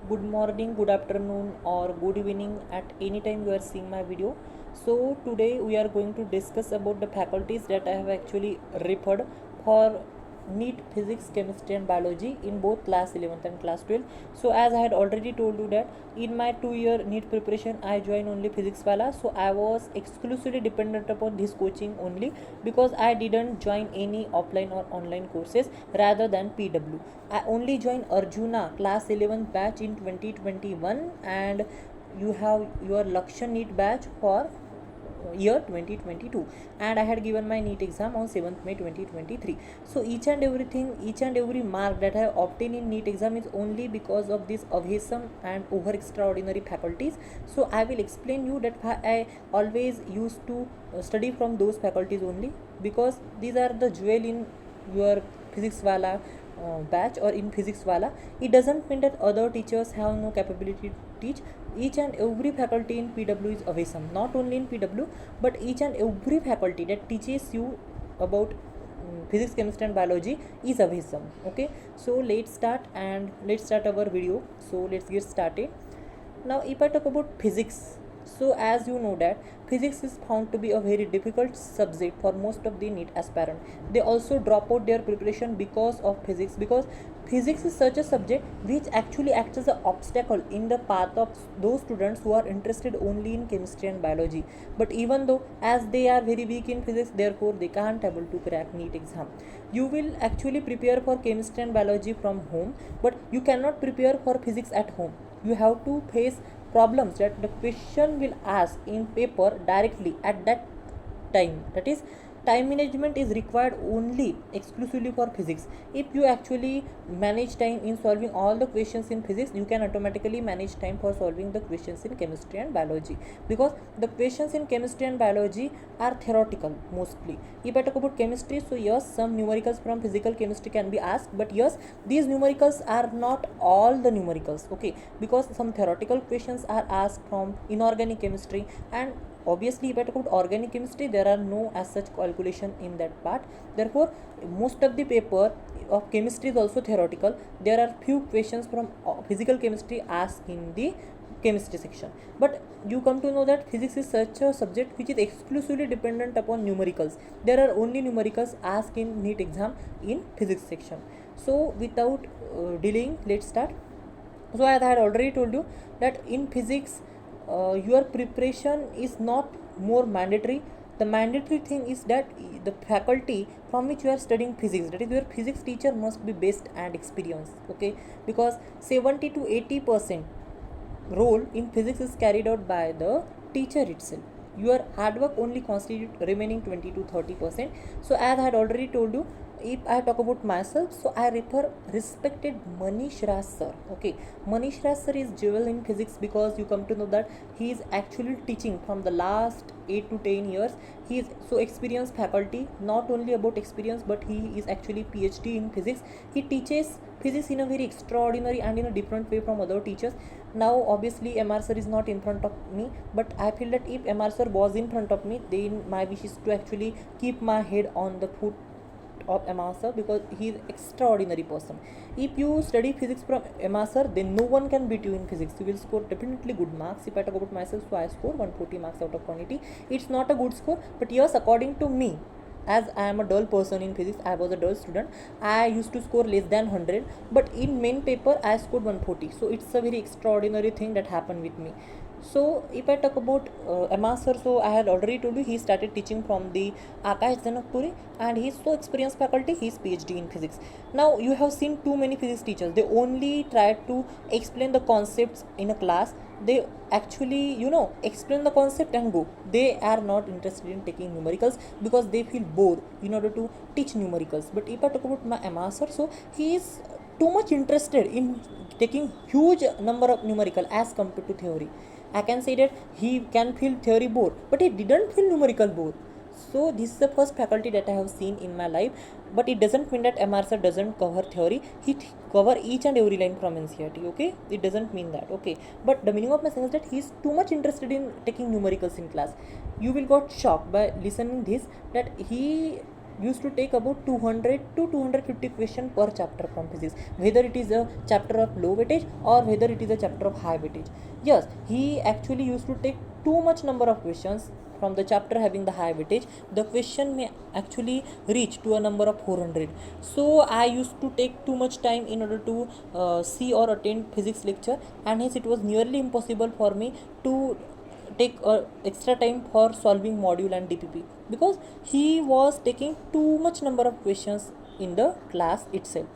good morning, good afternoon, or good evening at any time you are seeing my video. So today we are going to discuss about the faculties that I have actually referred for NEET physics, chemistry and biology in both class 11th and class 12th. So as I had already told you that in my 2 year NEET preparation I joined only physics wala, so I was exclusively dependent upon this coaching only because I didn't join any offline or online courses rather than PW. I only joined Arjuna class 11th batch in 2021, and you have your Lakshya NEET batch for year 2022, and I had given my NEET exam on 7th May 2023. So each and every mark that I have obtained in NEET exam is only because of this awesome and over extraordinary faculties. So I will explain you that I always used to study from those faculties only, because these are the jewel in your physics wala batch or in physics wala. It doesn't mean that other teachers have no capability to teach. Each and every faculty in PW is awesome. Not only in PW, but each and every faculty that teaches you about physics, chemistry and biology is awesome. Okay, so let's start our video. So let's get started. Now if I talk about physics, so as you know that physics is found to be a very difficult subject for most of the NEET aspirant. They also drop out their preparation because of physics, because physics is such a subject which actually acts as an obstacle in the path of those students who are interested only in chemistry and biology. But even though as they are very weak in physics, therefore they can't able to crack NEET exam. You will actually prepare for chemistry and biology from home, but you cannot prepare for physics at home. You have to face problems that the question will ask in paper directly at that time. That is, time management is required only exclusively for physics. If you actually manage time in solving all the questions in physics, you can automatically manage time for solving the questions in chemistry and biology, because the questions in chemistry and biology are theoretical mostly. If I talk about chemistry, so yes, some numericals from physical chemistry can be asked, but yes, these numericals are not all the numericals. Okay, because some theoretical questions are asked from inorganic chemistry, and obviously if I talk about organic chemistry, there are no as such calculation in that part. Therefore most of the paper of chemistry is also theoretical. There are few questions from physical chemistry asked in the chemistry section, but you come to know that physics is such a subject which is exclusively dependent upon numericals. There are only numericals asked in NEET exam in physics section. So without delaying, let's start. So as I had already told you that in physics your preparation is not more mandatory. The mandatory thing is that the faculty from which you are studying physics, that is your physics teacher, must be based and experienced. Okay, because 70 to 80% role in physics is carried out by the teacher itself. Your hard work only constitute remaining 20 to 30%. So as I had already told you, if I talk about myself, so I refer respected Manish Raj sir. Okay, Manish Raj sir is jewel in physics, because you come to know that he is actually teaching from the last 8 to 10 years. He is so experienced faculty, not only about experience, but he is actually PhD in physics. He teaches physics in a very extraordinary and in a different way from other teachers. Now obviously MR sir is not in front of me, but I feel that if MR sir was in front of me, then my wish is to actually keep my head on the foot of MR sir, because he is extraordinary person. If you study physics from MR sir, then no one can beat you in physics. You will score definitely good marks. If I talk about myself, so I score 140 marks out of 180. It's not a good score, but yes, according to me, as I am a dull person in physics, I was a dull student, I used to score less than 100, but in main paper I scored 140. So it's a very extraordinary thing that happened with me. So if I talk about MR sir, so I had already told you he started teaching from the Akash Janakpuri, and he is so experienced faculty. He is PhD in physics. Now you have seen too many physics teachers, they only try to explain the concepts in a class. They actually explain the concept and go. They are not interested in taking numericals because they feel bored in order to teach numericals. But if I talk about my MR sir, so he is too much interested in taking huge number of numerical as compared to theory. I can say that he can feel theory bored, but he didn't feel numerical bored. So this is the first faculty that I have seen in my life. But it doesn't mean that MR sir doesn't cover theory. He cover each and every line from NCERT. Okay, it doesn't mean that. Okay, but the meaning of my saying is that he is too much interested in taking numericals in class. You will got shocked by listening this, that he used to take about 200 to 250 questions per chapter from physics, whether it is a chapter of low weightage or whether it is a chapter of high weightage. Yes, he actually used to take too much number of questions from the chapter having the high weightage. The question may actually reach to a number of 400. So I used to take too much time in order to see or attend physics lecture, and hence it was nearly impossible for me to take extra time for solving module and DPP, because he was taking too much number of questions in the class itself.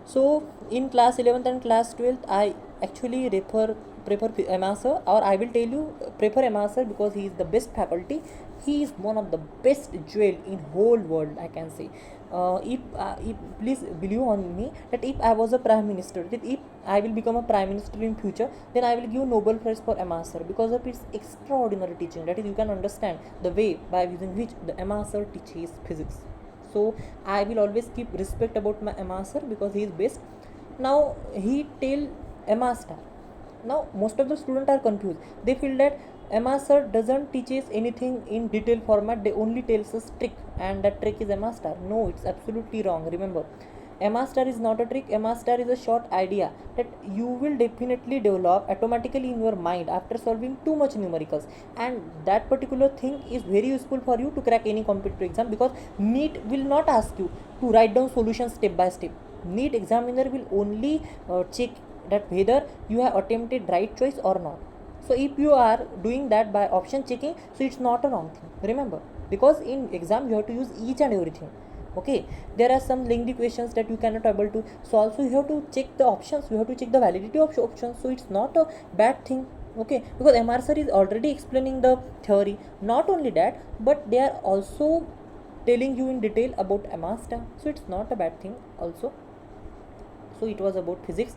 So in class 11th and class 12th, I actually prefer MR sir, or I will tell you prefer MR sir because he is the best faculty. He is one of the best jewel in whole world, I can say. If please believe on me that if I was a prime minister, that if I will become a prime minister in future, then I will give Nobel Prize for MR sir because of its extraordinary teaching. That is, you can understand the way by using which the MR sir teaches physics. So I will always keep respect about my MR sir because he is best. Now he tell MR star. Now most of the students are confused. They feel that MR sir doesn't teaches anything in detail format. They only tells us trick, and that trick is MR star. No, it's absolutely wrong. Remember, MR star is not a trick. MR star is a short idea that you will definitely develop automatically in your mind after solving too much numericals, and that particular thing is very useful for you to crack any competitive exam, because NEET will not ask you to write down solutions step by step. NEET examiner will only check that whether you have attempted right choice or not. So if you are doing that by option checking, so it's not a wrong thing. Remember, because in exam you have to use each and everything. Okay, there are some lengthy questions that you cannot able to solve, so you have to check the options, you have to check the validity of options. So it's not a bad thing. Okay, because MR sir is already explaining the theory. Not only that, but they are also telling you in detail about MR star, so it's not a bad thing also. So it was about physics.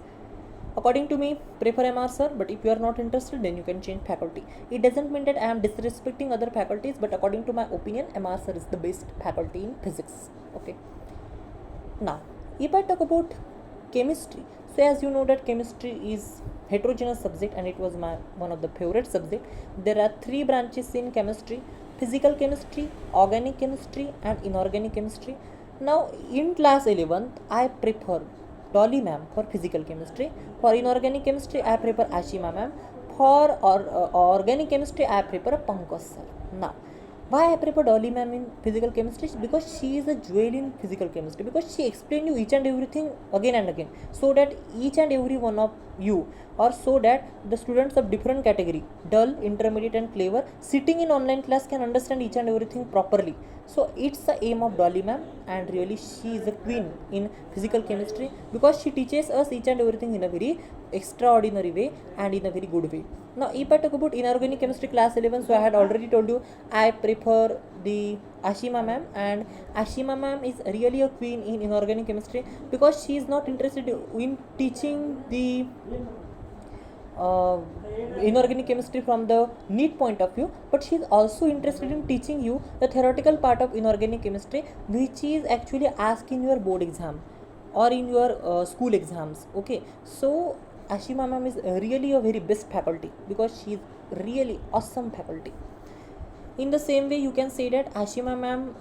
According to me, prefer MR sir, but if you are not interested, then you can change faculty. It doesn't mean that I am disrespecting other faculties, but according to my opinion, MR sir is the best faculty in physics. Okay. Now, if I talk about chemistry, so as you know that chemistry is heterogeneous subject, and it was my one of the favorite subject. There are three branches in chemistry: physical chemistry, organic chemistry, and inorganic chemistry. Now, in class 11th, I prefer Dolly ma'am for physical chemistry. For inorganic chemistry, I prefer Ashima ma'am. For organic chemistry, I prefer Pankaj sir. Now, why I prefer Dolly ma'am in physical chemistry? Because she is a jewel in physical chemistry. Because she explains you each and everything again and again, so that each and every one of you, or so that the students of different category, dull, intermediate, and clever, sitting in online class can understand each and everything properly. So it's the aim of Dolly ma'am, and really she is a queen in physical chemistry because she teaches us each and everything in a very extraordinary way and in a very good way. Now, if I talk about inorganic chemistry class 11, so I had already told you I prefer the Ashima ma'am, and Ashima ma'am is really a queen in inorganic chemistry because she is not interested in teaching the inorganic chemistry from the NEET point of view, but she is also interested in teaching you the theoretical part of inorganic chemistry, which is actually asked in your board exam or in your school exams. Okay, so Ashima ma'am is really a very best faculty because she is really awesome faculty. In the same way, you can say that Ashima ma'am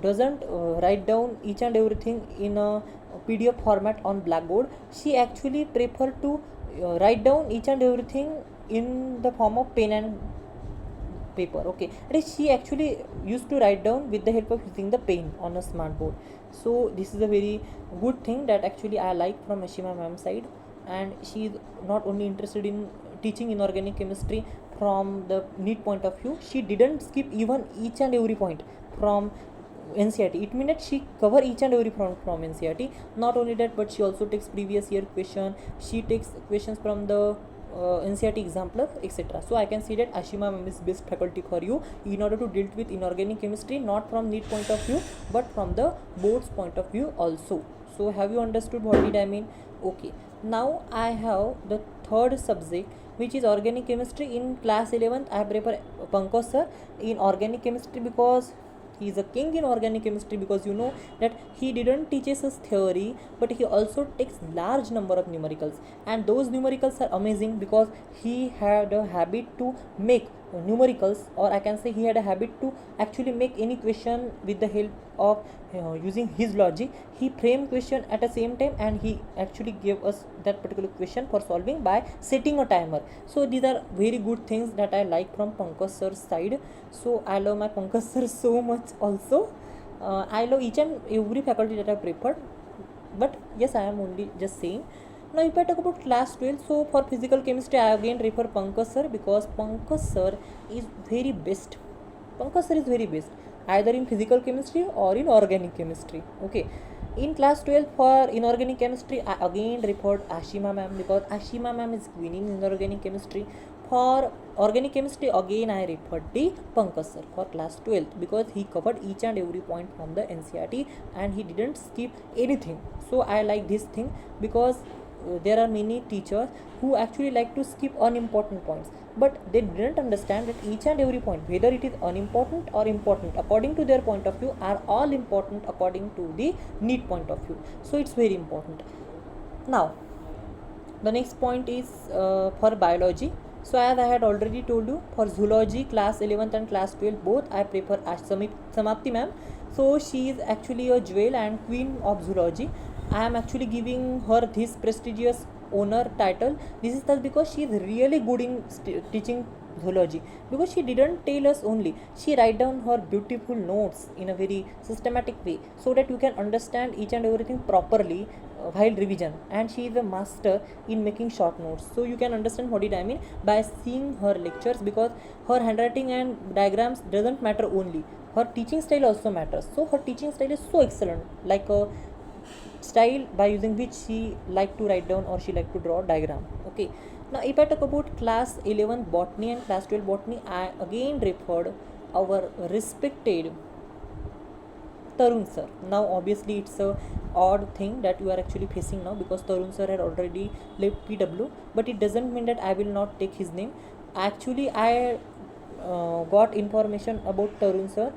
doesn't write down each and everything in a PDF format on blackboard. She actually prefer to write down each and everything in the form of pen and paper. Okay, and she actually used to write down with the help of using the pen on a smart board. So this is a very good thing that actually I like from Ashima ma'am side, and she is not only interested in teaching inorganic chemistry from the NEET point of view, she didn't skip even each and every point from NCERT. It means that she cover each and every point from NCERT. Not only that, but she also takes previous year question. She takes questions from the NCERT example, etc. So I can see that Ashima ma'am is best faculty for you in order to deal with inorganic chemistry, not from NEET point of view, but from the board's point of view also. So have you understood what did I mean? Okay. Now I have the third subject, which is organic chemistry. In class 11th, I prefer Pankaj sir in organic chemistry because he is a king in organic chemistry, because you know that he didn't teaches us theory, but he also takes large number of numericals, and those numericals are amazing because he had a habit to make numericals, or I can say he had a habit to actually make any question with the help of using his logic. He framed question at the same time, and he actually gave us that particular question for solving by setting a timer. So these are very good things that I like from Pankaj sir's side. So I love my Pankaj sir so much also. I love each and every faculty that I preferred, but yes, I am only just saying. Now if I talk about class 12, so for physical chemistry I again refer Pankaj sir, because Pankaj sir is very best. Pankaj sir is very best either in physical chemistry or in organic chemistry. Okay, in class 12 for inorganic chemistry I again referred Ashima ma'am, because Ashima ma'am is queen in inorganic chemistry. For organic chemistry again I referred the Pankaj sir for class 12, because he covered each and every point from the NCERT and he didn't skip anything. So I like this thing, because there are many teachers who actually like to skip unimportant points, but they didn't understand that each and every point, whether it is unimportant or important, according to their point of view, are all important according to the NEET point of view. So it's very important. Now the next point is for biology. So as I had already told you, for zoology class 11th and class 12 both I prefer Samapti ma'am. So she is actually a jewel and queen of zoology. I am actually giving her this prestigious honor title. This is thus because she is really good in teaching zoology, because she didn't tell us only, she write down her beautiful notes in a very systematic way, so that you can understand each and everything properly while revision. And she is a master in making short notes, so you can understand what did I mean by seeing her lectures, because her handwriting and diagrams doesn't matter only, her teaching style also matters. So her teaching style is so excellent, like a style by using which she like to write down or she like to draw a diagram. Okay, now if I talk about class 11 botany and class 12 botany, I again referred our respected Tarun sir. Now obviously it's a odd thing that you are actually facing now, because Tarun sir had already left PW, but it doesn't mean that I will not take his name. Actually I got information about Tarun sir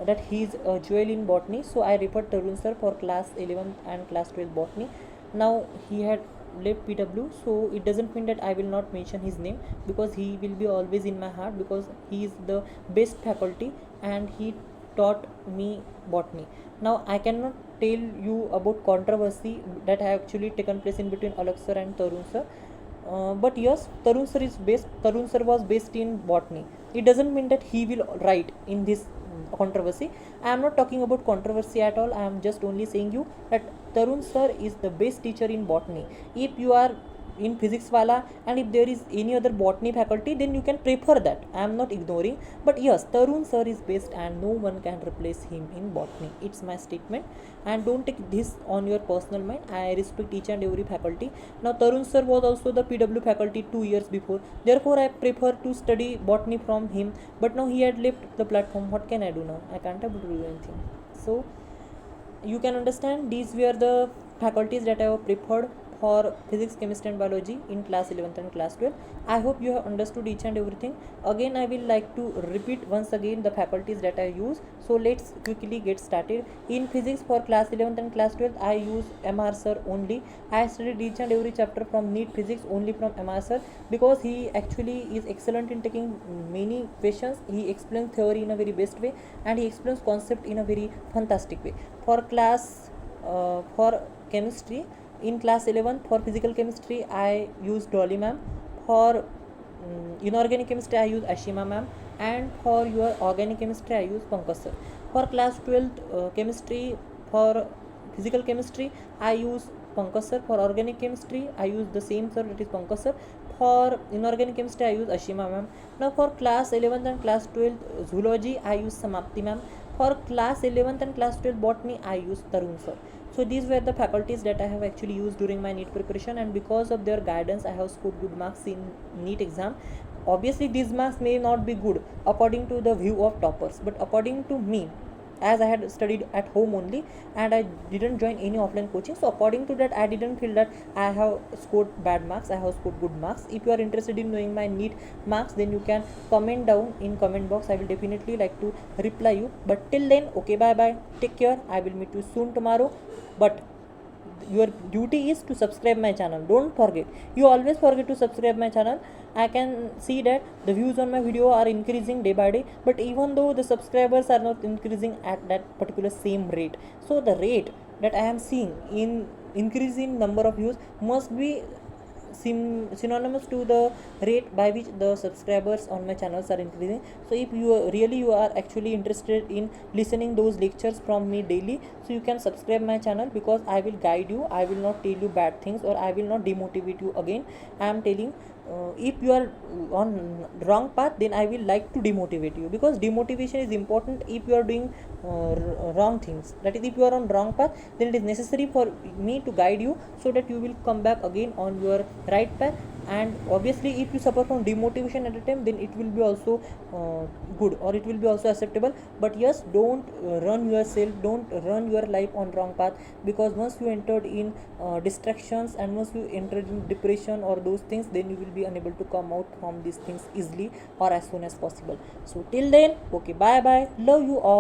that he is a jewel in botany, so I referred Tarun sir for class 11 and class 12 botany. Now he had left PW, so it doesn't mean that I will not mention his name, because he will be always in my heart, because he is the best faculty and he taught me botany. Now I cannot tell you about controversy that have actually taken place in between Alak sir and Tarun sir. But yes, Tarun sir is best. Tarun sir was based in botany. It doesn't mean that he will write in this controversy. I am not talking about controversy at all. I am just only saying you that Tarun sir is the best teacher in botany. If you are in physics wala, and if there is any other botany faculty, then you can prefer that. I am not ignoring, but yes, Tarun sir is best and no one can replace him in botany. It's my statement, and don't take this on your personal mind. I respect each and every faculty. Now Tarun sir was also the PW faculty 2 years before, therefore I prefer to study botany from him, but now he had left the platform. What can I do now? I can't able to do anything. So you can understand these were the faculties that I have preferred for physics, chemistry and biology in class 11th and class 12. I hope you have understood each and everything. Again I will like to repeat once again the faculties that I use. So let's quickly get started. In physics for class 11th and class 12 I use MR sir only. I studied each and every chapter from NEET physics only from MR sir, because he actually is excellent in taking many questions. He explains theory in a very best way, and he explains concept in a very fantastic way. For class for chemistry, in class 11 for physical chemistry I use Dolly ma'am. For inorganic chemistry I use Ashima ma'am, and for your organic chemistry I use Pankaj sir. For class 12 chemistry, for physical chemistry I use Pankaj sir. For organic chemistry I use the same sir, that is Pankaj sir. For inorganic chemistry I use Ashima ma'am. Now for class 11th and class 12 zoology I use Samapti ma'am. For class 11th and class 12 botany I use Tarun sir. So these were the faculties that I have actually used during my NEET preparation, and because of their guidance I have scored good marks in NEET exam. Obviously these marks may not be good according to the view of toppers, but according to me, as I had studied at home only and I didn't join any offline coaching, so according to that I didn't feel that I have scored bad marks, I have scored good marks. If you are interested in knowing my NEET marks, then you can comment down in comment box. I will definitely like to reply you. But till then, okay, bye bye, take care. I will meet you soon tomorrow. But your duty is to subscribe my channel. Don't forget, you always forget to subscribe my channel. I can see that the views on my video are increasing day by day, but even though the subscribers are not increasing at that particular same rate, so the rate that I am seeing in increasing number of views must be synonymous to the rate by which the subscribers on my channels are increasing. So if you are actually interested in listening those lectures from me daily, so you can subscribe my channel, because I will guide you, I will not tell you bad things, or I will not demotivate you again. I am telling, if you are on wrong path, then I will like to demotivate you, because demotivation is important if you are doing wrong things. That is, if you are on wrong path, then it is necessary for me to guide you, so that you will come back again on your right path. And obviously, if you suffer from demotivation at a time, then it will be also good, or it will be also acceptable. But yes, don't run yourself, don't run your life on wrong path, because once you entered in distractions, and once you entered in depression or those things, then you will be unable to come out from these things easily or as soon as possible. So till then, okay, bye bye, love you all.